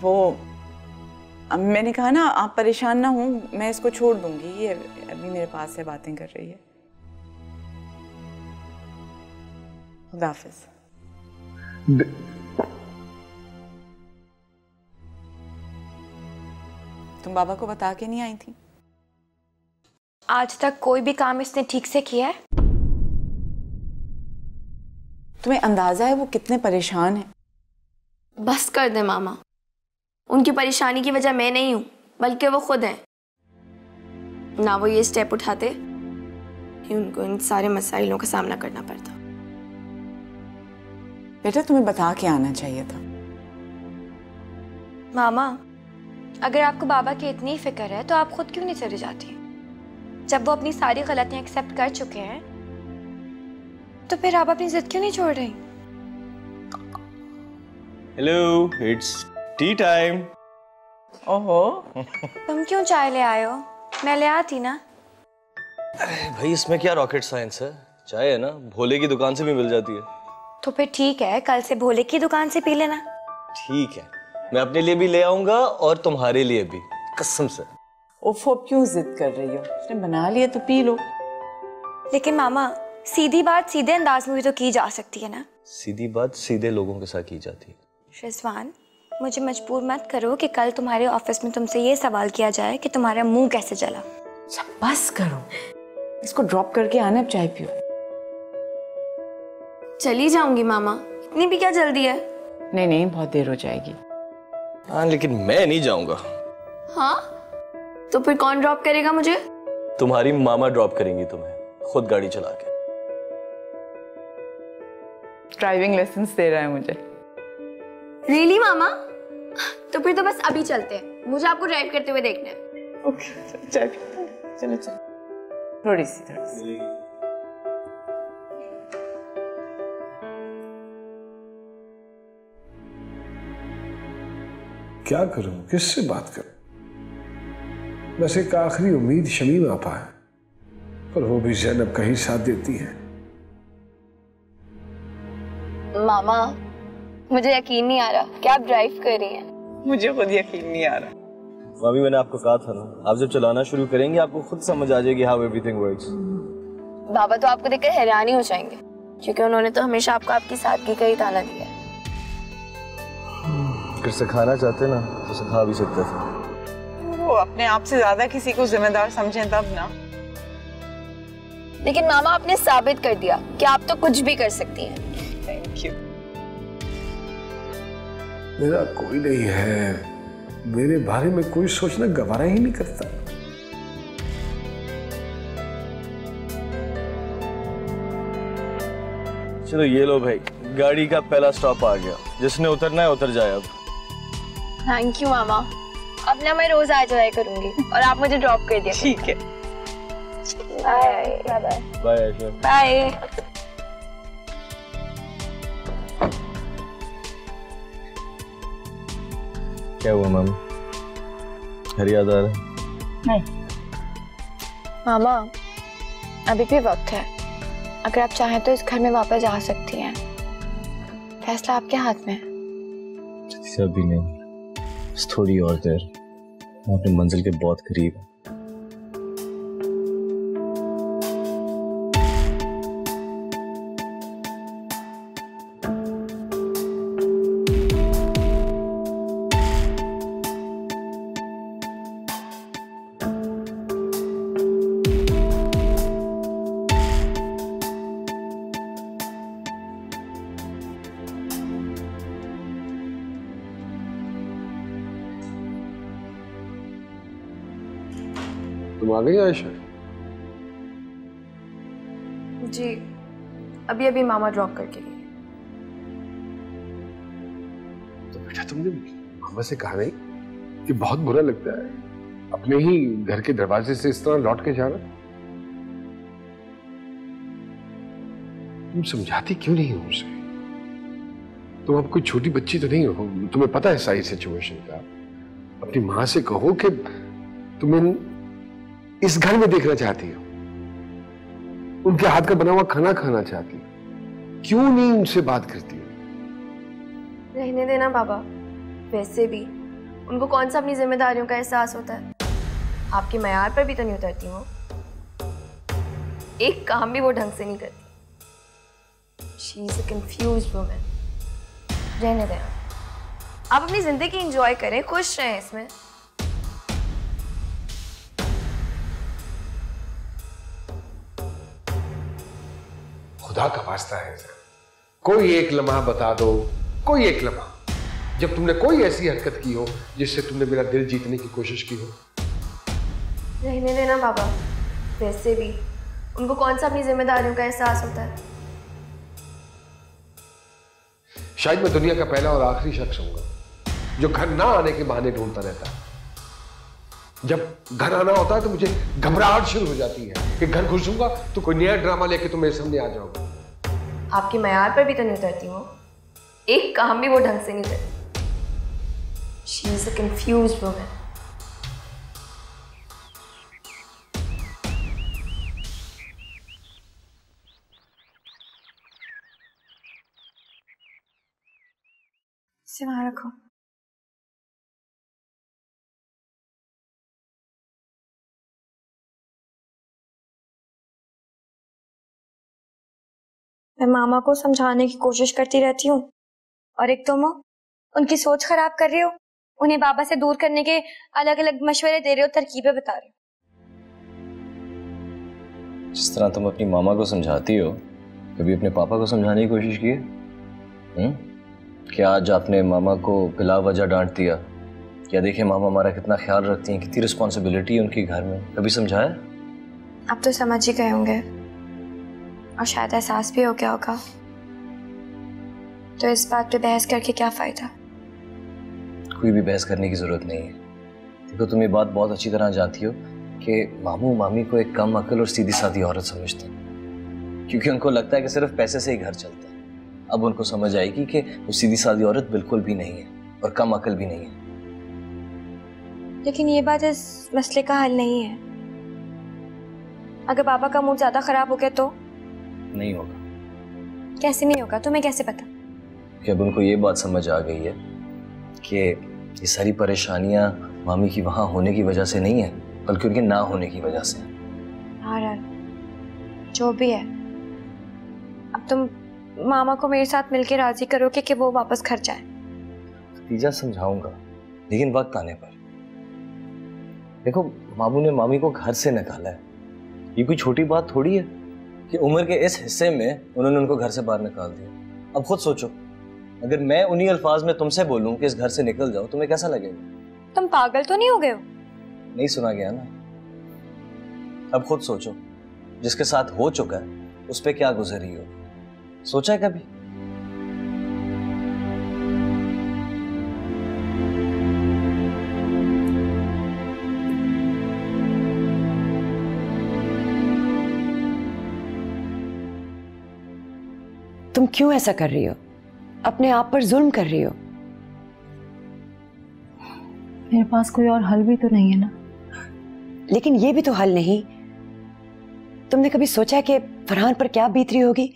वो मैंने कहा ना, आप परेशान ना हो, मैं इसको छोड़ दूंगी, ये अभी मेरे पास से बातें कर रही है। खुदा हाफिज। तुम बाबा को बता के नहीं आई थी? आज तक कोई भी काम इसने ठीक से किया है? तुम्हें अंदाजा है वो कितने परेशान हैं? बस कर दे मामा, उनकी परेशानी की वजह मैं नहीं हूँ, बल्कि वो खुद हैं। ना वो ये स्टेप उठाते कि उनको इन सारे मसाइलों का सामना करना पड़ता। बेटा तुम्हें बता के आना चाहिए था। मामा, अगर आपको बाबा की इतनी फिक्र है तो आप खुद क्यों नहीं चली जाती? जब वो अपनी सारी गलतियां एक्सेप्ट कर चुके हैं तो फिर आप अपनी जिद क्यों नहीं छोड़ रही? Hello, it's T time. ओहो। तुम क्यों चाय ले आए हो? मैं ले आती ना। अरे भाई, इसमें क्या रॉकेट साइंस है? चाय है ना, भोले की दुकान से भी मिल जाती है। तो फिर ठीक है, कल से भोले की दुकान से पी लेना। ठीक है, मैं अपने लिए भी ले आऊंगा और तुम्हारे लिए भी, कसम से। ओफो, क्यों जिद कर रही हो? उसने बना लिया तो पी लो। लेकिन मामा, सीधी बात सीधे अंदाज में भी तो की जा सकती है ना। सीधी बात सीधे लोगों के साथ की जाती है। रिजवान, मुझे मजबूर मत करो कि कल तुम्हारे ऑफिस में तुमसे ये सवाल किया जाए कि तुम्हारा मुंह कैसे जला। सब बस करो, इसको ड्रॉप करके आना, अब चाय पियो। चली जाऊंगी मामा, इतनी भी क्या जल्दी है? नहीं नहीं, बहुत देर हो जाएगी। हाँ, लेकिन मैं नहीं जाऊंगा। हाँ? तो फिर कौन ड्रॉप करेगा मुझे? तुम्हारी मामा ड्रॉप करेंगी तुम्हें, खुद गाड़ी चला के। ड्राइविंग लेसन दे रहा है मुझे। रियली मामा? तो फिर तो बस अभी चलते हैं, मुझे आपको ड्राइव करते हुए देखना है। ओके, चलो चलो चलो, थोड़ी सी। क्या करूं, किससे बात करूं? बस एक आखिरी उम्मीद शमीम आपा है, पर वो भी ज़ैनब का ही साथ देती है। मामा, मुझे यकीन नहीं आ रहा कि आप ड्राइव कर रही हैं। मुझे खुद यकीन नहीं आ रहा। अभी मैंने आपको कहा था ना, आप जब चलाना शुरू करेंगे आपको खुद समझ आ जाएगी हाउ एवरीथिंग वर्क्स। बाबा तो आपको देखकर हैरान ही हो जाएंगे, क्योंकि उन्होंने तो हमेशा आपको आपकी सादगी का ही ताना दिया है। अगर सिखाना चाहते ना तो सिखा भी सकते थे। वो अपने आप से ज्यादा किसी को जिम्मेदार समझें तब ना। लेकिन मामा, आपने साबित कर दिया कि आप तो कुछ भी कर सकती हैं। Thank you. मेरा कोई नहीं है, मेरे बारे में कोई सोचना गवारा ही नहीं करता। चलो ये लो भाई, गाड़ी का पहला स्टॉप आ गया, जिसने उतरना है उतर जाए अब। थैंक यू मामा, अब ना मैं रोज आ जाया करूंगी और आप मुझे ड्रॉप कर दिया। ठीक है, bye bye bye Ayesha. Bye. क्या हुआ मामी, घर याद आ रहा है? नहीं मामा, अभी भी वक्त है, अगर आप चाहें तो इस घर में वापस जा सकती हैं, फैसला आपके हाथ में है। अभी नहीं, बस थोड़ी और देर, मैं अपनी मंजिल के बहुत करीब हूँ। तुम आ गई आयशा? जी, अभी अभी मामा ड्रॉप करके गए। तो बेटा तुमने मामा से कहा नहीं कि बहुत बुरा लगता है अपने ही घर के दरवाजे से इस तरह लौट के जाना? तुम समझाती क्यों नहीं हो उसे? तुम अब कोई छोटी बच्ची तो नहीं हो, तुम्हें पता है सारी सिचुएशन का। अपनी माँ से कहो कि तुम्हें इस घर में देखना चाहती हो, उनके हाथ का बना हुआ खाना खाना चाहती हो, क्यों नहीं उनसे बात करती हो? रहने देना बाबा, वैसे भी उनको कौन सा अपनी जिम्मेदारियों का एहसास होता है? आपके मयार पर भी तो नहीं उतरती वो। एक काम भी वो ढंग से नहीं करती। She is a confused woman. रहने दें, आप अपनी जिंदगी एंजॉय करें, खुश रहें इसमें। खुदा का वास्ता है सर, कोई एक लम्हा बता दो, कोई एक लम्हा जब तुमने कोई ऐसी हरकत की हो जिससे तुमने मेरा दिल जीतने की कोशिश की हो। रहने देना बाबा, वैसे भी उनको कौन सा अपनी जिम्मेदारियों का एहसास होता है? शायद मैं दुनिया का पहला और आखिरी शख्स होऊंगा जो घर ना आने के बहाने ढूंढता रहता है। जब घर आना होता है तो मुझे घबराहट शुरू हो जाती है कि घर घुसूंगा तो कोई नया ड्रामा लेके तुम मेरे सामने आ जाओगे। आपके मयार पर भी तो नहीं उतरती वो। एक काम भी वो ढंग से नहीं करती। She is a confused woman. इसे वहां रखो। मैं मामा को समझाने की कोशिश करती रहती हूँ और एक तुम उनकी सोच खराब कर रहे हो, उन्हें बाबा से दूर करने के अलग अलग मशवरे दे रहे हो, तरकीबें बता रहे हो। जिस तरह तुम अपनी मामा को समझाती हो, कभी अपने पापा को समझाने की कोशिश की है? क्या आज आपने मामा को बिला वजह डांट दिया? क्या देखिए मामा हमारा कितना ख्याल रखती हैं, कितनी रिस्पॉन्सिबिलिटी है उनकी घर में, कभी समझाया? अब तो समझ ही गए होंगे और शायद एहसास भी हो गया होगा, तो इस बात पे बहस करके क्या फायदा? कोई भी बहस करने की जरूरत नहीं है। देखो तुम ये बात बहुत अच्छी तरह जानती हो कि मामू मामी को एक कम अकल और सीधी सादी औरत समझते हैं, क्योंकि उनको लगता है कि सिर्फ पैसे से ही घर चलता है। अब उनको समझ आएगी कि वो सीधी सादी औरत बिल्कुल भी नहीं है और कम अकल भी नहीं है। लेकिन ये बात इस मसले का हल नहीं है। अगर बाबा का मूड ज्यादा खराब हो गया तो? नहीं होगा। कैसे नहीं होगा, तुम्हें कैसे पता? कि अब उनको ये बात समझ आ गई है कि ये सारी परेशानियां मामी की वहां होने की वजह से नहीं है, बल्कि उनके ना होने की वजह से। हाँ जो भी है, अब तुम मामा को मेरे साथ मिलके राजी करोगे कि वो वापस घर जाए? तीजा समझाऊंगा, लेकिन वक्त आने पर। देखो मामू ने मामी को घर से निकाला है, ये कोई छोटी बात थोड़ी है कि उम्र के इस हिस्से में उन्होंने उनको घर से बाहर निकाल दिया। अब खुद सोचो, अगर मैं उन्हीं अल्फाज में तुमसे बोलूं कि इस घर से निकल जाओ, तुम्हें कैसा लगेगा? तुम पागल तो नहीं हो गए हो? नहीं सुना गया ना। अब खुद सोचो, जिसके साथ हो चुका है उस पे क्या गुजर रही हो, सोचा है कभी? तुम क्यों ऐसा कर रही हो? अपने आप पर जुल्म कर रही हो। मेरे पास कोई और हल भी तो नहीं है ना। लेकिन ये भी तो हल नहीं। तुमने कभी सोचा है कि फरहान पर क्या बीत रही होगी?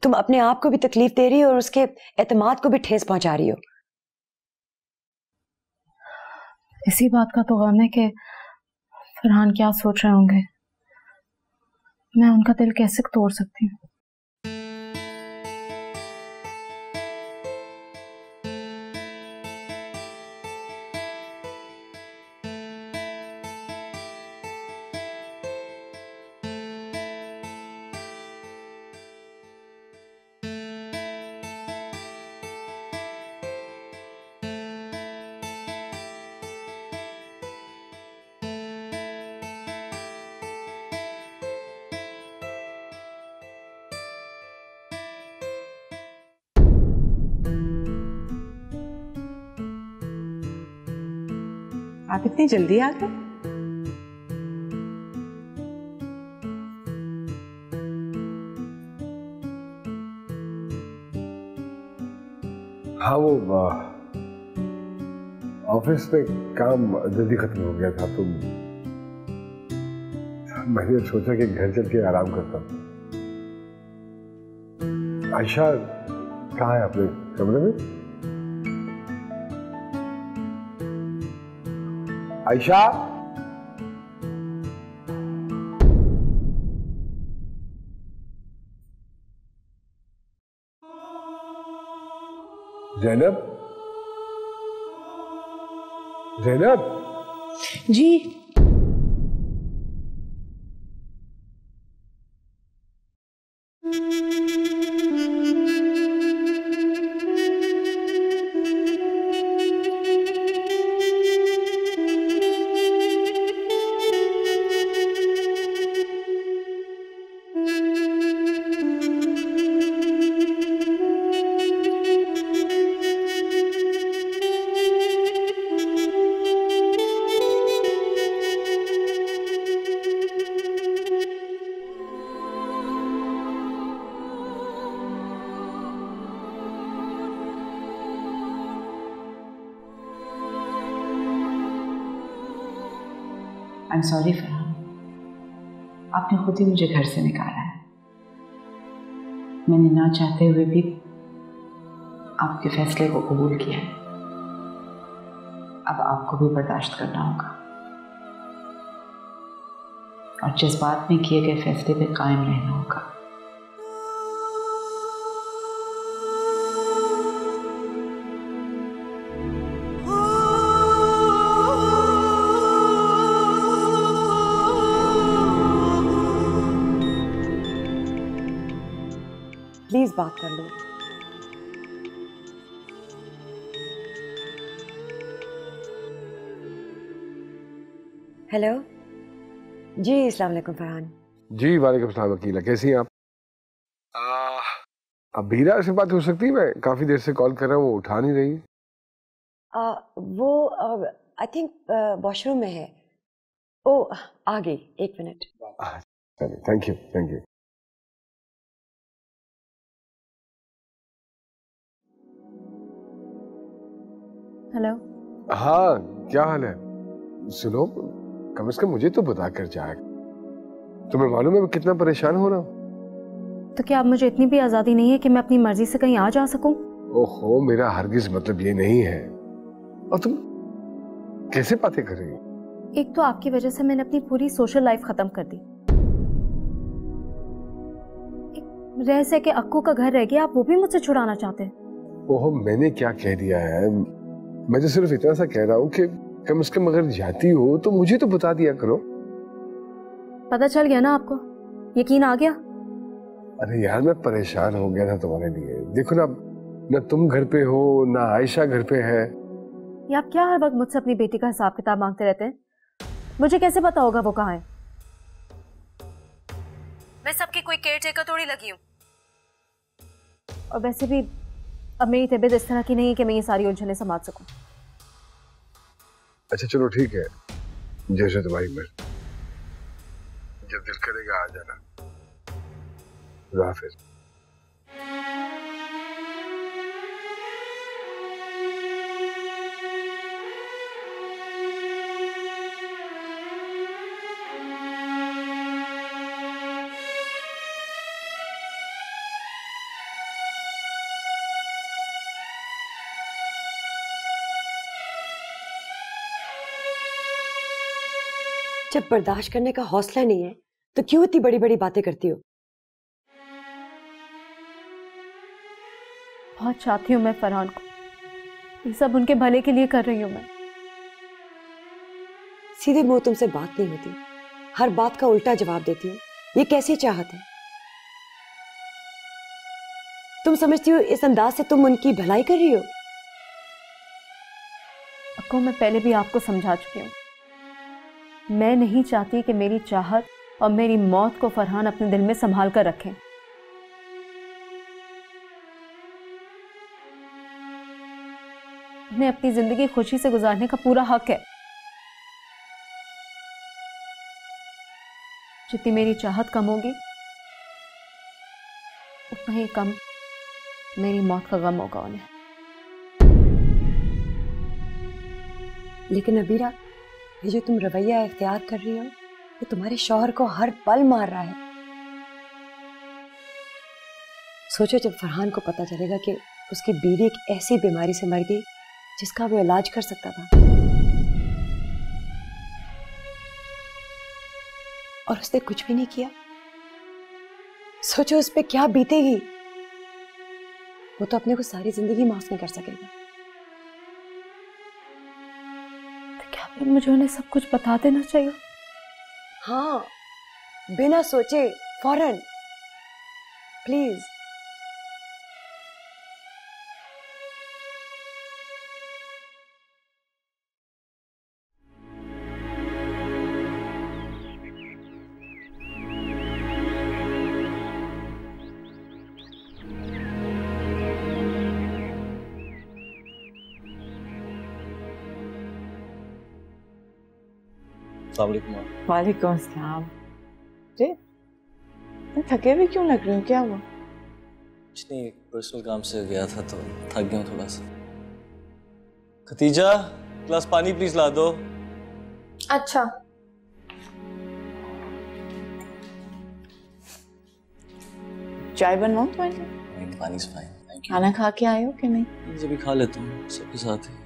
तुम अपने आप को भी तकलीफ दे रही हो और उसके एतमाद को भी ठेस पहुंचा रही हो। इसी बात का तो गम है कि फरहान क्या सोच रहे होंगे। मैं उनका दिल कैसे तोड़ सकती हूँ? आप इतनी जल्दी आ गए? हाँ वो ऑफिस में काम जल्दी खत्म हो गया था तो मैंने सोचा कि घर चल के आराम करता हूँ। आयशा कहाँ है? अपने कमरे में? आयशा, ज़ैनब, ज़ैनब। जी। आई एम सॉरी फरहान, आपने खुद ही मुझे घर से निकाला है। मैंने ना चाहते हुए भी आपके फैसले को कबूल किया है। अब आपको भी बर्दाश्त करना होगा और जज्बात में किए गए फैसले पे कायम रहना होगा। प्लीज बात कर लो। हेलो जी, अस्सलाम वालेकुम फरहान। जी वालेकुम सलाम वकीला, कैसी हैं आप? अब बीरा से बात हो सकती है? मैं काफी देर से कॉल कर रहा हूँ, वो उठा नहीं रही। वो आई थिंक वॉशरूम में है। ओ आ गई, एक minute. Thank you, thank you. Hello. हाँ, क्या हाल है? सुनो, कम से कम मुझे तो बता कर जाए। तुम्हें मालूम है मैं कितना परेशान हो रहा हूँ। तो क्या अब मुझे इतनी भी आज़ादी नहीं है कि मैं अपनी मर्जी से कहीं आ जा सकूं? ओहो, मेरा हरगिज मतलब ये नहीं है। और तुम कैसे बातें कर रही हो? एक तो आपकी वजह से मैंने अपनी पूरी सोशल लाइफ खत्म कर दी। एक रह सके अक्कू का घर रह गया, आप वो भी मुझसे छुड़ाना चाहते हैं? ओहो, मैंने क्या कह दिया है? मैं तो सिर्फ इतना सा कह रहा हूँ कि कम से कम अगर जाती हो तो मुझे तो बता दिया करो। पता चल गया ना आपको? यकीन आ गया? अरे यार, मैं परेशान हो गया था तुम्हारे लिए। देखो ना तुम घर पे हो ना आयशा घर पे है। ये आप क्या हर वक्त मुझसे अपनी बेटी का हिसाब किताब मांगते रहते हैं? मुझे कैसे पता होगा वो कहाँ है? मैं सबकी कोई केयर टेकर थोड़ी लगी हूँ। और वैसे भी अब मेरी तबीयत इस तरह की नहीं है कि मैं ये सारी उलझनें संभाल सकूं। अच्छा चलो ठीक है, जैसे तुम्हारी मर्जी। जब दिल करेगा आ जाना। खुदा हाफिज। जब बर्दाश्त करने का हौसला नहीं है तो क्यों इतनी बड़ी बड़ी बातें करती हो? बहुत चाहती हूँ मैं फरहान को, ये सब उनके भले के लिए कर रही हूँ मैं। सीधे मुंह तुमसे बात नहीं होती, हर बात का उल्टा जवाब देती हो। ये कैसी चाहत है? तुम समझती हो इस अंदाज से तुम उनकी भलाई कर रही हो? अक्को, मैं पहले भी आपको समझा चुकी हूँ। मैं नहीं चाहती कि मेरी चाहत और मेरी मौत को फरहान अपने दिल में संभाल कर रखें। उन्हें अपनी जिंदगी खुशी से गुजारने का पूरा हक है। जितनी मेरी चाहत कम होगी उतना ही कम मेरी मौत का गम होगा उन्हें। लेकिन अबीरा, ये जो तुम रवैया इख्तियार कर रही हो ये तुम्हारे शौहर को हर पल मार रहा है। सोचो, जब फरहान को पता चलेगा कि उसकी बीवी एक ऐसी बीमारी से मर गई जिसका वो इलाज कर सकता था, और उसने कुछ भी नहीं किया। सोचो उस पे क्या बीतेगी। वो तो अपने को सारी जिंदगी माफ नहीं कर सकेगा। तो क्या फिर मुझे उन्हें सब कुछ बता देना चाहिए? हाँ, बिना सोचे फौरन, प्लीज। अस्सलाम वालेकुम। वालेकुम अस्सलाम। जी थके हुए क्यों लग रहे हो, क्या हुआ? कुछ नहीं, पर्सनल काम से गया था तो थक गया हूँ थोड़ा सा। खतीजा, ग्लास पानी प्लीज ला दो। अच्छा। चाय बनवाऊं तुम्हारे लिए? नहीं, पानी से फाइन, थैंक यू। खाना खा के आए हो कि नहीं? जब भी खा लेता हूँ सबके साथ ही।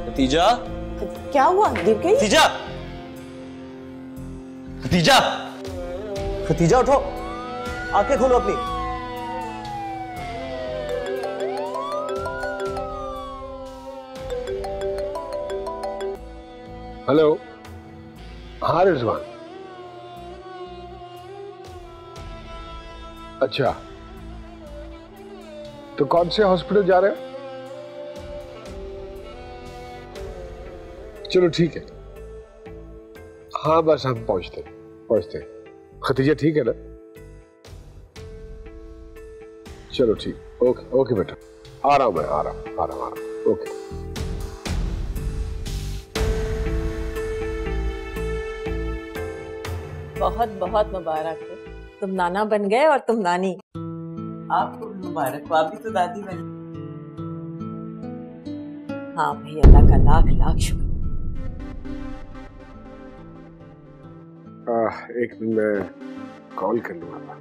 खतीजा, क्या हुआ, गिर गई? खतीजा, खतीजा, खतीजा उठो, आंखें खोलो अपनी। हेलो, हाँ रिजवान। अच्छा, तो कौन से हॉस्पिटल जा रहे हो? चलो ठीक है, हाँ बस हम पहुंचते। खतीजा ठीक है ना? चलो ठीक, ओके बेटा, आ रहा हूं मैं, आ रहा हूं, ओके। बहुत बहुत मुबारक हो, तुम नाना बन गए और तुम नानी। आपको भी मुबारक हो, आप भी तो दादी बनी। हाँ भाई, अल्लाह का लाख लाख शुक्र। एक दिन मैं कॉल कर लूंगा।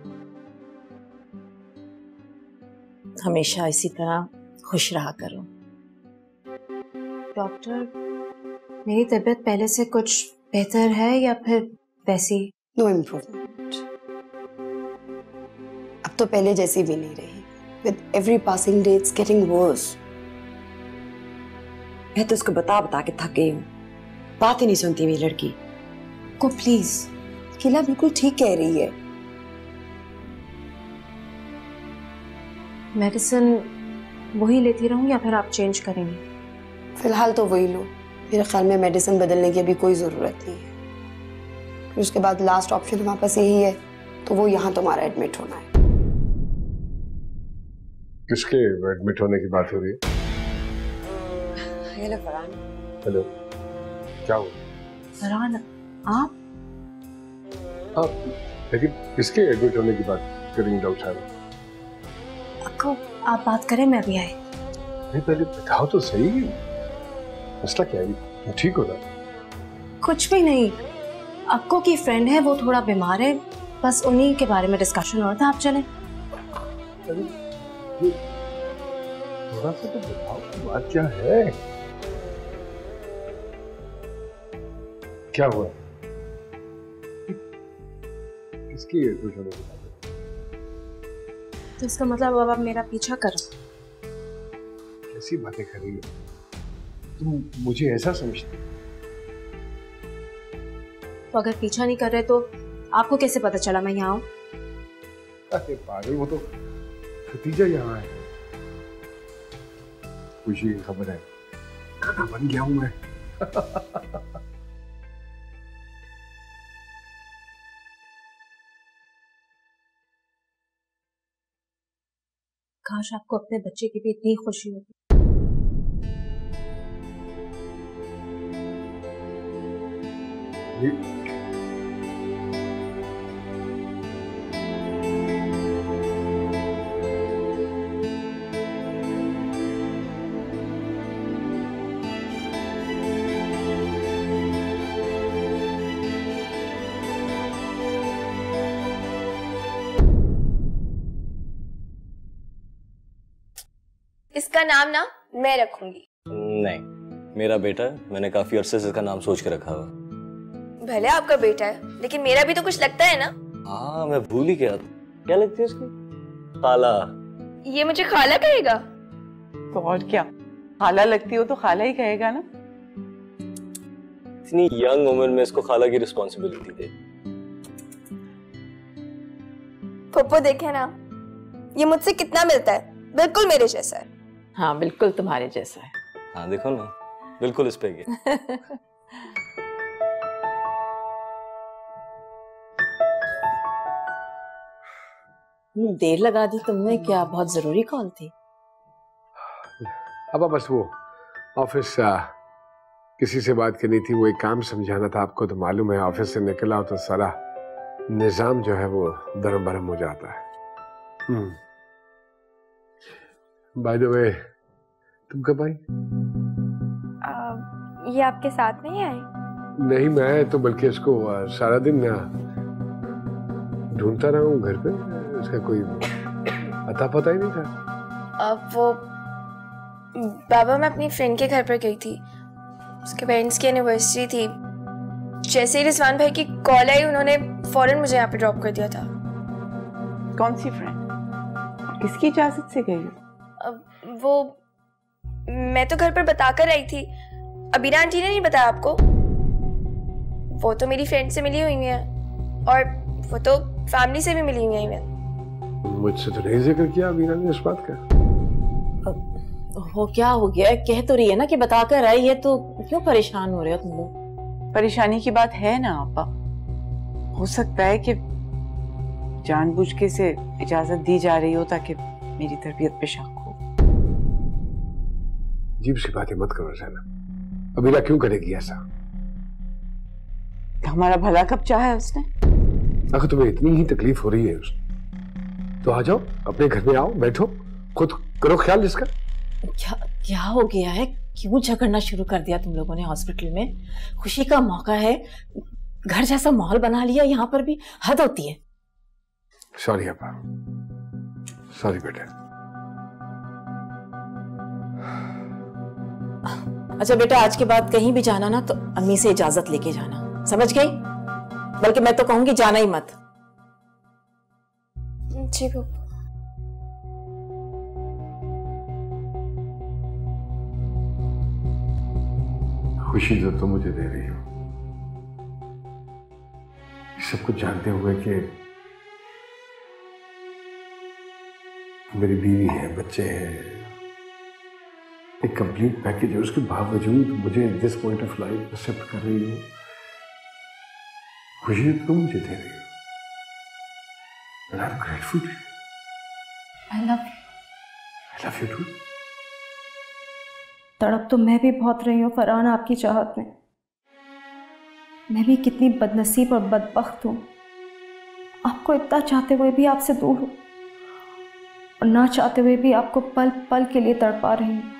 हमेशा इसी तरह खुश रहा करो। डॉक्टर, मेरी तबीयत पहले से कुछ बेहतर है या फिर वैसी? No improvement. अब तो पहले जैसी भी नहीं रही। With every passing day it's getting worse. मैं तो उसको बता के थक गई हूँ। बात ही नहीं सुनती मेरी लड़की को। प्लीज, किला बिल्कुल ठीक कह रही है। मेडिसिन वही लेती रहूं या फिर आप चेंज करेंगे? फिलहाल तो वही लो। मेरे ख्याल में मेडिसिन बदलने की अभी कोई जरूरत नहीं है। फिर उसके बाद लास्ट ऑप्शन हमारे पास यही है, तो वो यहाँ तुम्हारा एडमिट होना है। किसके एडमिट होने की बात हो रही है? हेलो फरहान। हेलो, क्या हुआ? फरहान, आप? हाँ, लेकिन किसके एडमिट होने की बात करेंगे डॉक्टर साहब? अक्को, आप बात करें, मैं अभी आई। नहीं, पहले बताओ तो सही, मसला क्या है? ठीक हो रहा? कुछ भी नहीं, अक्को की फ्रेंड है, वो थोड़ा बीमार है, बस उन्हीं के बारे में डिस्कशन हो रहा था। आप चले। थोड़ा सा तो बताओ, बात क्या है? क्या हुआ? किसकी एडमिट होने की बात है? तो इसका मतलब अब आप मेरा पीछा करो। कैसी बातें कर रही हो तुम? मुझे ऐसा समझती? तो अगर पीछा नहीं कर रहे तो आपको कैसे पता चला मैं यहाँ हूँ? अरे पागल, वो तो खतीजा यहाँ है। खुशी की खबर है, गाना बन गया हूँ मैं। काश आपको अपने बच्चे की भी इतनी खुशी होती। इसका नाम ना मैं रखूंगी। नहीं, मेरा बेटा है, मैंने काफी अरसे से इसका नाम सोच के रखा हुआ। भले आपका बेटा है, लेकिन मेरा भी तो कुछ लगता है ना। हाँ, मैं भूल ही गया। क्या लगती है उसकी? खाला। ये मुझे खाला कहेगा? तो और क्या, खाला लगती हो तो खाला ही कहेगा ना। इतनी यंग उम्र में इसको खाला की रिस्पॉन्सिबिलिटी दे। पप्पो देखे ना, ये मुझसे कितना मिलता है, बिल्कुल मेरे जैसा है। हाँ बिल्कुल तुम्हारे जैसा है। हाँ देखो ना, बिल्कुल इस पे गया। देर लगा दी तुमने, क्या बहुत जरूरी कॉल थी? अब बस वो ऑफिस किसी से बात करनी थी, वो एक काम समझाना था आपको। तो मालूम है ऑफिस से निकला हो तो सारा निजाम जो है वो दरम बरम हो जाता है। बाय द वे, तुम कब आई? ये आपके साथ नहीं आई? नहीं, मैं तो बल्कि इसको सारा दिन ढूंढता रहा हूँ घर पे, इसका कोई अता पता ही नहीं था। अब वो बाबा, मैं अपनी फ्रेंड के घर पर गई थी, उसके पेरेंट्स की एनिवर्सरी थी। जैसे ही रिजवान भाई की कॉल आई, उन्होंने फौरन मुझे यहाँ पे ड्रॉप कर दिया था। कौन सी फ्रेंड? किसकी इजाजत से गई हो? अब वो मैं तो घर पर बताकर आई थी। अबीरा आंटी ने नहीं बताया आपको? वो तो मेरी फ्रेंड से मिली हुई है, और वो तो फैमिली से भी मिली हुई है। मुझसे तो नहीं जिक्र किया अबीरा ने इस बात का। हो क्या हो गया? कह तो रही है ना कि बताकर आई है, तो क्यों परेशान हो रहे हो तुम लोग? परेशानी की बात है ना आपा, हो सकता है कि जानबूझ के से इजाजत दी जा रही हो ताकि मेरी तरबियत पे शक हो। अजीब सी बातें मत करो ज़ैनब, अबीरा क्यों करेगी ऐसा? हमारा भला कब चाहा है उसने? अगर तुम्हें इतनी ही तकलीफ हो रही है तो आ जाओ, अपने घर में आओ, बैठो, खुद करो ख्याल इसका। क्या हो गया है? क्यों झगड़ना शुरू कर दिया तुम लोगों ने हॉस्पिटल में? खुशी का मौका है, घर जैसा माहौल बना लिया, यहाँ पर भी हद होती है। सॉरी अपा, सॉरी बेटा। अच्छा बेटा, आज के बाद कहीं भी जाना ना तो अम्मी से इजाजत लेके जाना, समझ गई? बल्कि मैं तो कहूंगी जाना ही मत। जी पापा। खुशी जो तुम मुझे दे रही हो, सब कुछ जानते हुए कि मेरी बीवी है, बच्चे हैं, एक कंप्लीट पैकेज है, उसके बावजूद मुझे this point of life accept कर रही हो, खुशी तुम मुझे दे रही हो। And I'm grateful to you. I love you. I love you too. तड़प तो मैं भी बहुत रही हूँ फरहान आपकी चाहत में। मैं भी कितनी बदनसीब और बदबख्त हूँ, आपको इतना चाहते हुए भी आपसे दूर हूँ, और ना चाहते हुए भी आपको पल पल के लिए तड़पा रही हूँ।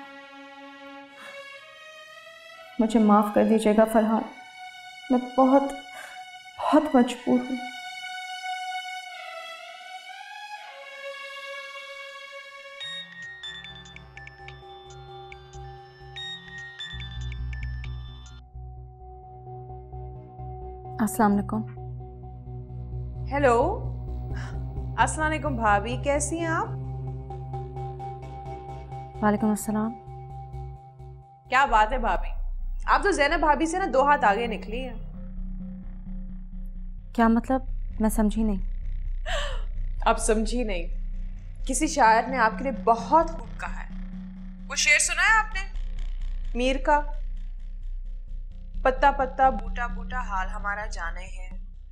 मुझे माफ़ कर दीजिएगा फरहान, मैं बहुत बहुत मजबूर हूँ। अस्सलाम वालेकुम। हेलो, अस्सलाम वालेकुम भाभी, कैसी हैं आप? वालेकुम अस्सलाम। क्या बात है भाभी, आप तो ज़ैनब भाभी से ना 2 हाथ आगे निकली हैं। क्या मतलब? मैं समझी नहीं। अब समझी नहीं? किसी शायर ने आपके लिए बहुत खूब कहा है। वो शेर सुना है आपने मीर का? पत्ता पत्ता बूटा बूटा हाल हमारा जाने है,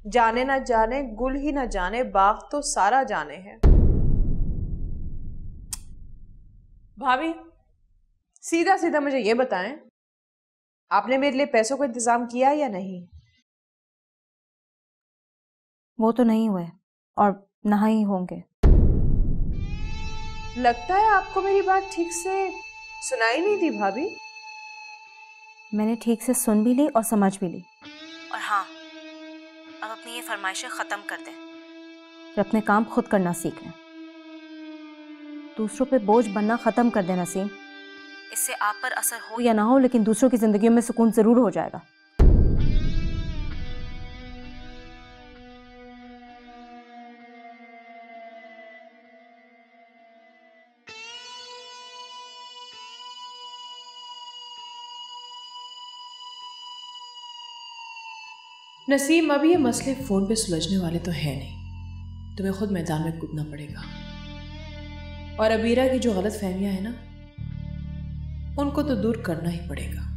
जाने ना जाने गुल ही ना जाने बाग तो सारा जाने है। भाभी सीधा सीधा मुझे ये बताएं, आपने मेरे लिए पैसों का इंतजाम किया या नहीं? वो तो नहीं हुए और ना ही होंगे। लगता है आपको मेरी बात ठीक से सुनाई नहीं दी भाभी। मैंने ठीक से सुन भी ली और समझ भी ली। और हाँ, अब अपनी ये फरमाइशें ख़त्म कर दें और अपने काम खुद करना सीख लें। दूसरों पे बोझ बनना ख़त्म कर देना नसीम। इससे आप पर असर हो या ना हो, लेकिन दूसरों की ज़िंदगियों में सुकून ज़रूर हो जाएगा। नसीम, अब ये मसले फोन पे सुलझने वाले तो है नहीं, तुम्हें खुद मैदान में कूदना पड़ेगा। और अबीरा की जो गलत फहमियां है ना, उनको तो दूर करना ही पड़ेगा।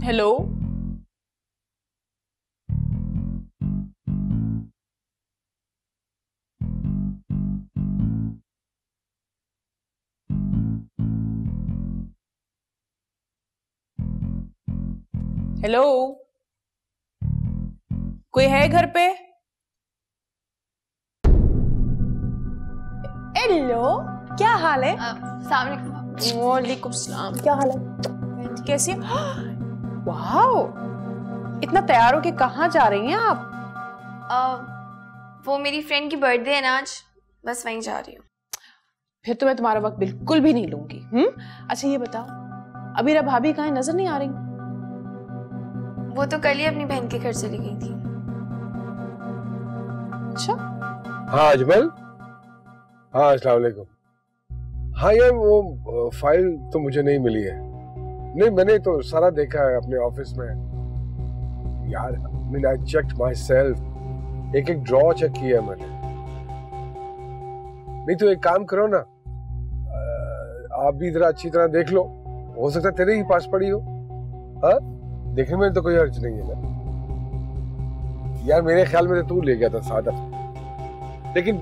हेलो, हेलो, कोई है घर पे? हेलो, क्या हाल है? वालेकुम सलाम, क्या हाल है? कैसी है? वाओ, इतना तैयार होके कहाँ जा रही हैं आप? वो मेरी फ्रेंड की बर्थडे है ना आज, बस वहीं जा रही हूँ। फिर तो मैं तुम्हारा वक्त बिल्कुल भी नहीं लूंगी। अच्छा ये बताओ, अबीरा भाभी कहाँ है? नजर नहीं आ रही। वो तो कल ही अपनी बहन के घर चली गई थी। अच्छा, हाँ अजमल, हाँ अस्सलाम वालेकुम। हाँ यार, वो फाइल तो मुझे नहीं मिली है। नहीं, मैंने तो सारा देखा है अपने ऑफिस में यार। आई चेक्ड माई सेल्फ, एक एक ड्रॉ चेक किया मैंने। नहीं तो एक काम करो ना, आप भी जरा अच्छी तरह देख लो, हो सकता है तेरे ही पास पड़ी हो। हाँ, देखने में तो कोई अर्ज नहीं है ना यार। मेरे ख्याल में तो तू ले गया था सादा, लेकिन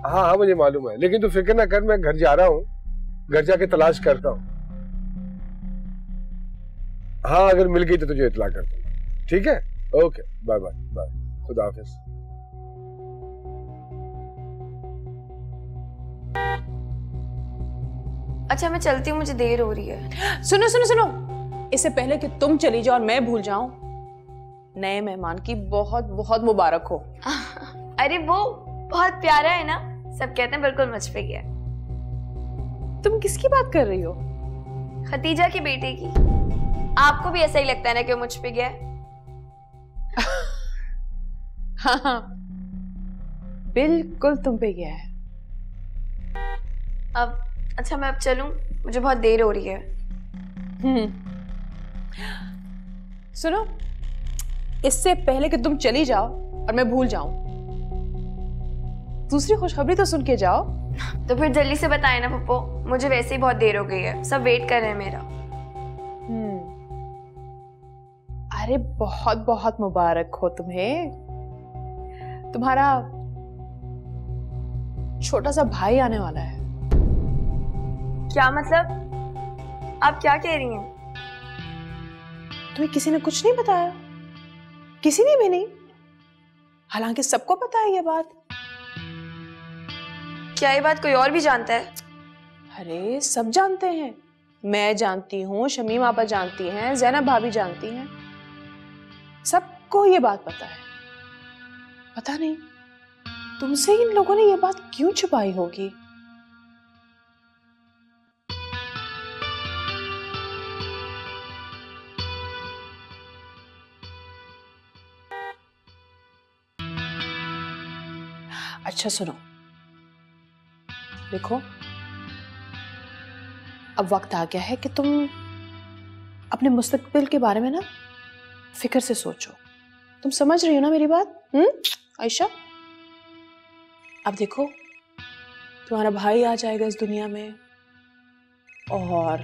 हाँ हाँ मुझे मालूम है। लेकिन तू फिक्र ना कर, मैं घर जा रहा हूँ, घर जाके तलाश करता हूँ। हाँ, अगर मिल गई तो तुझे इत्तला कर दूंगा, ठीक है? ओके, बाय बाय बाय, खुदा हाफिज। अच्छा मैं चलती हूँ, मुझे देर हो रही है। सुनो सुनो सुनो, इससे पहले कि तुम चली जाओ और मैं भूल जाऊं, नए मेहमान की बहुत बहुत मुबारक हो। अरे वो बहुत प्यारा है ना, सब कहते हैं बिल्कुल मुझ पे गया। तुम किसकी बात कर रही हो? खतीजा की बेटे की। आपको भी ऐसा ही लगता है ना कि वो मुझ पे गया है? हाँ, बिल्कुल तुम पे गया है। अब अच्छा मैं अब चलूं, मुझे बहुत देर हो रही है। सुनो, इससे पहले कि तुम चली जाओ और मैं भूल जाऊं, दूसरी खुशखबरी तो सुन के जाओ। तो फिर जल्दी से बताएं ना पप्पो, मुझे वैसे ही बहुत देर हो गई है, सब वेट कर रहे हैं मेरा। अरे बहुत बहुत मुबारक हो तुम्हें, तुम्हारा छोटा सा भाई आने वाला है। क्या मतलब? आप क्या कह रही हैं? तुम्हें किसी ने कुछ नहीं बताया? किसी ने भी नहीं? हालांकि सबको पता है ये बात। क्या ये बात कोई और भी जानता है? अरे सब जानते हैं, मैं जानती हूँ, शमीम आपा जानती हैं, ज़ैनब भाभी जानती हैं, सबको ये बात पता है। पता नहीं तुमसे इन लोगों ने ये बात क्यों छुपाई होगी। अच्छा सुनो, देखो अब वक्त आ गया है कि तुम अपने मुस्तकबिल के बारे में ना फिक्र से सोचो। तुम समझ रही हो ना मेरी बात? आयशा, अब देखो तुम्हारा भाई आ जाएगा इस दुनिया में और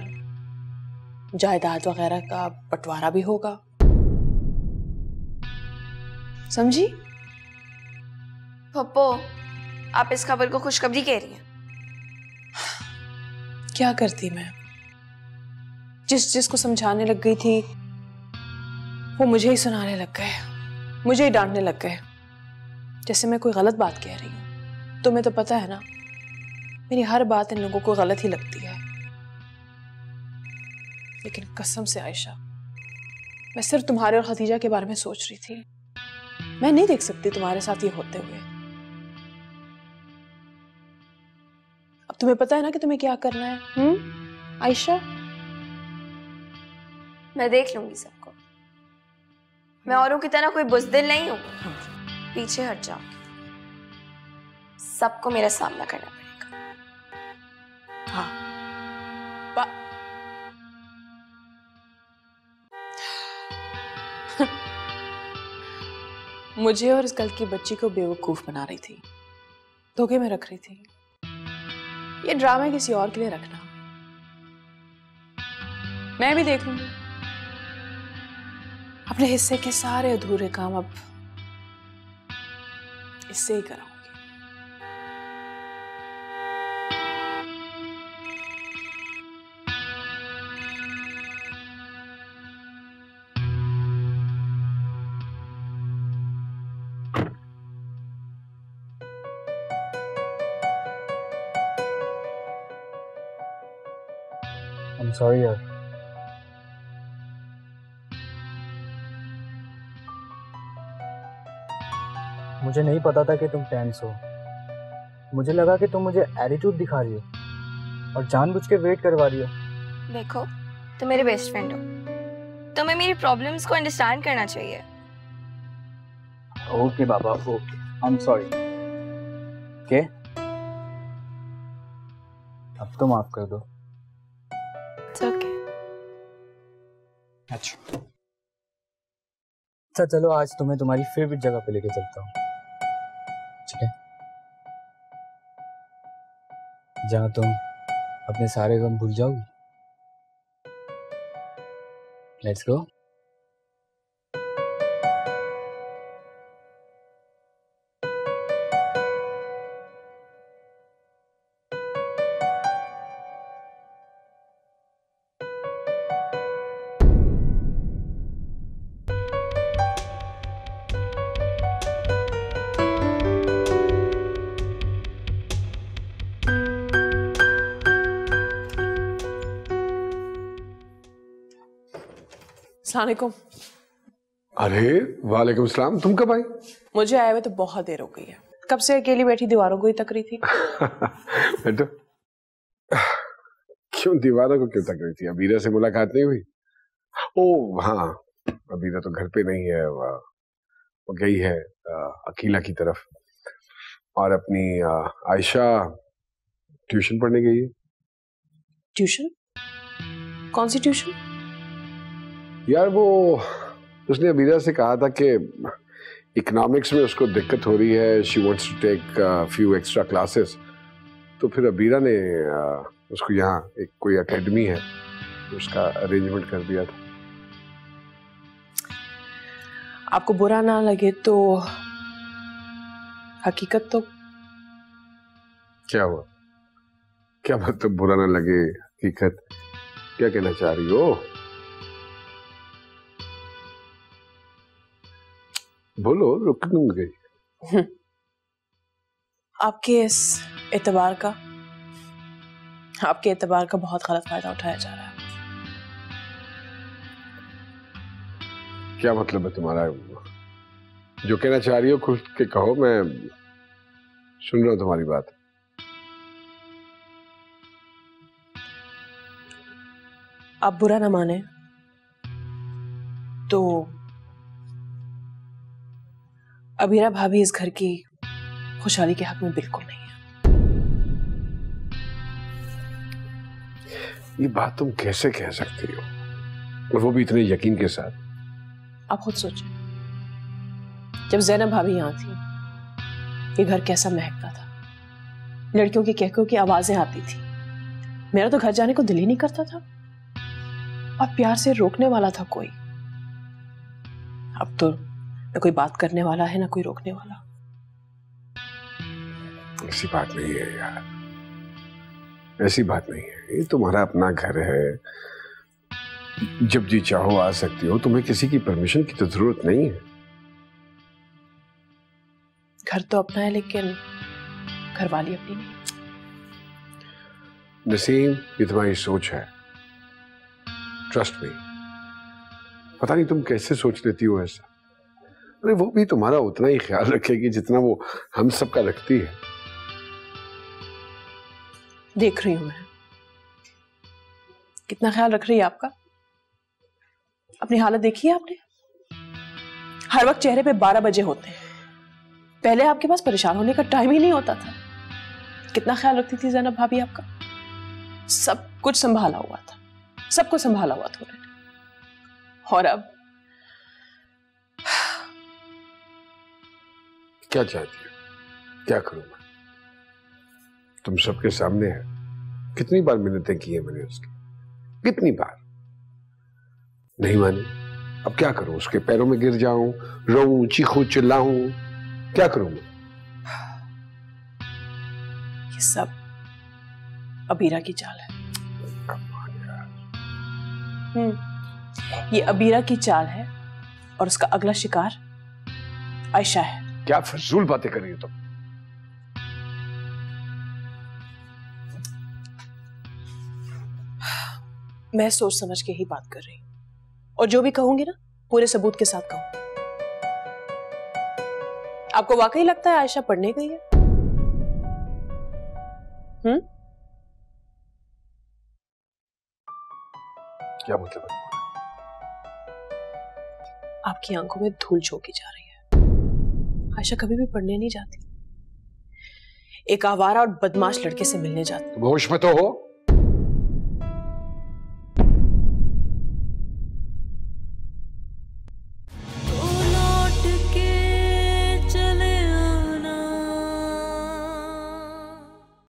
जायदाद वगैरह का बंटवारा भी होगा, समझी? पप्पो, आप इस खबर को खुशखबरी कह रही हैं? क्या करती मैं? जिसको समझाने लग गई थी वो मुझे ही सुनाने लग गए, मुझे ही डांटने लग गए, जैसे मैं कोई गलत बात कह रही हूँ। तुम्हें तो पता है ना, मेरी हर बात इन लोगों को गलत ही लगती है। लेकिन कसम से आयशा, मैं सिर्फ तुम्हारे और खदीजा के बारे में सोच रही थी। मैं नहीं देख सकती तुम्हारे साथ ये होते हुए। अब तुम्हें पता है ना कि तुम्हें क्या करना है, आयशा? मैं देख लूंगी सबको। मैं औरों की तरह कोई बुज़दिल नहीं हूं। पीछे हट जाओ, सबको मेरा सामना करना पड़ेगा। हाँ। मुझे और इस कल की बच्ची को बेवकूफ बना रही थी, धोखे में रख रही थी। ये ड्रामा किसी और के लिए रखना, मैं भी देख लूंगी। अपने हिस्से के सारे अधूरे काम अब इससे ही कराऊंगी। I'm sorry यार। मुझे नहीं पता था कि तुम टेंस हो। मुझे लगा कि तुम मुझे एटीट्यूड दिखा रही हो और जानबूझ के वेट करवा रही हो। देखो, तुम मेरे बेस्ट फ्रेंड हो, तुम्हें मेरी प्रॉब्लम्स को अंडरस्टैंड करना चाहिए। Okay Baba, okay, I am sorry. Okay, अब तो माफ कर दो। Okay. अच्छा चलो, आज तुम्हें तुम्हारी फेवरेट जगह पे लेके चलता हूँ, ठीक है? जहाँ तुम अपने सारे गम भूल जाओगी। Let's go. अस्सलाम वालेकुम। अरे वालेकुम सलाम, तुम कब आई? मुझे आए हुए तो बहुत देर हो गई है, कब से अकेली बैठी दीवारों को ही तक रही थी। बेटा, क्यों दीवारों को क्यों तक रही थी? अबीरा से मुलाकात नहीं हुई? ओ हाँ, अबीरा तो घर पे नहीं है, वो गई है अकीला की तरफ, और अपनी आयशा ट्यूशन पढ़ने गई है। ट्यूशन? कौन सी ट्यूशन? यार वो उसने अबीरा से कहा था कि इकोनॉमिक्स में उसको दिक्कत हो रही है, she wants to take few extra classes. तो फिर अबीरा ने उसको यहाँ एक कोई एकेडमी है उसका अरेंजमेंट कर दिया था। आपको बुरा ना लगे तो हकीकत तो क्या हुआ? क्या मतलब बुरा ना लगे? हकीकत क्या कहना चाह रही हो? बोलो, रुक क्यों गई? आपके इस एतबार का बहुत गलत फायदा उठाया जा रहा है। क्या मतलब है तुम्हारा? जो कहना चाह रही हो खुल के कहो, मैं सुन रहा हूं तुम्हारी बात। आप बुरा ना माने तो अबीरा भाभी इस घर की खुशहाली के हक में बिल्कुल नहीं है। ये बात तुम कैसे कह सकती हो, और वो भी इतने यकीन के साथ? आप खुद सोचें, जब ज़ैनब भाभी यहाँ थी ये घर कैसा महकता था, लड़कियों के कहकों की आवाजें आती थी। मेरा तो घर जाने को दिल ही नहीं करता था, और प्यार से रोकने वाला था कोई। अब तो न कोई बात करने वाला है, ना कोई रोकने वाला। ऐसी बात नहीं है यार, ऐसी बात नहीं है, ये तुम्हारा अपना घर है, जब जी चाहो आ सकती हो, तुम्हें किसी की परमिशन की तो जरूरत नहीं है। घर तो अपना है लेकिन घरवाली अपनी नहीं। नसीम, ये तुम्हारी सोच है, ट्रस्ट मी। पता नहीं तुम कैसे सोच लेती हो ऐसा। अरे वो भी तुम्हारा उतना ही ख्याल रखेगी जितना वो हम सब का रखती है। देख रही हूं मैं कितना ख्याल रख रही है आपका। अपनी हालत देखी है आपने? हर वक्त चेहरे पे 12 बजे होते हैं। पहले आपके पास परेशान होने का टाइम ही नहीं होता था। कितना ख्याल रखती थी ज़ैनब भाभी आपका। सब कुछ संभाला हुआ था, सब कुछ संभाला हुआ था उन्होंने। और अब क्या चाहती हो? क्या करूं मैं? तुम सबके सामने है। कितनी बार मिन्नतें की है मैंने उसकी, कितनी बार नहीं मानी। अब क्या करूं? उसके पैरों में गिर जाऊं, रोऊं, चीखूं, चिल्लाऊं, क्या करूं मैं? ये सब अबीरा की चाल है। ये अबीरा की चाल है और उसका अगला शिकार आयशा है। क्या फजूल बातें कर रही हो तुम? मैं सोच समझ के ही बात कर रही हूं और जो भी कहूंगी ना पूरे सबूत के साथ कहूंगी। आपको वाकई लगता है आयशा पढ़ने गई है? क्या मतलब है? आपकी आंखों में धूल झोंकी जा रही है। आयशा कभी भी पढ़ने नहीं जाती, एक आवारा और बदमाश लड़के से मिलने जाती। तुम होश में तो हो?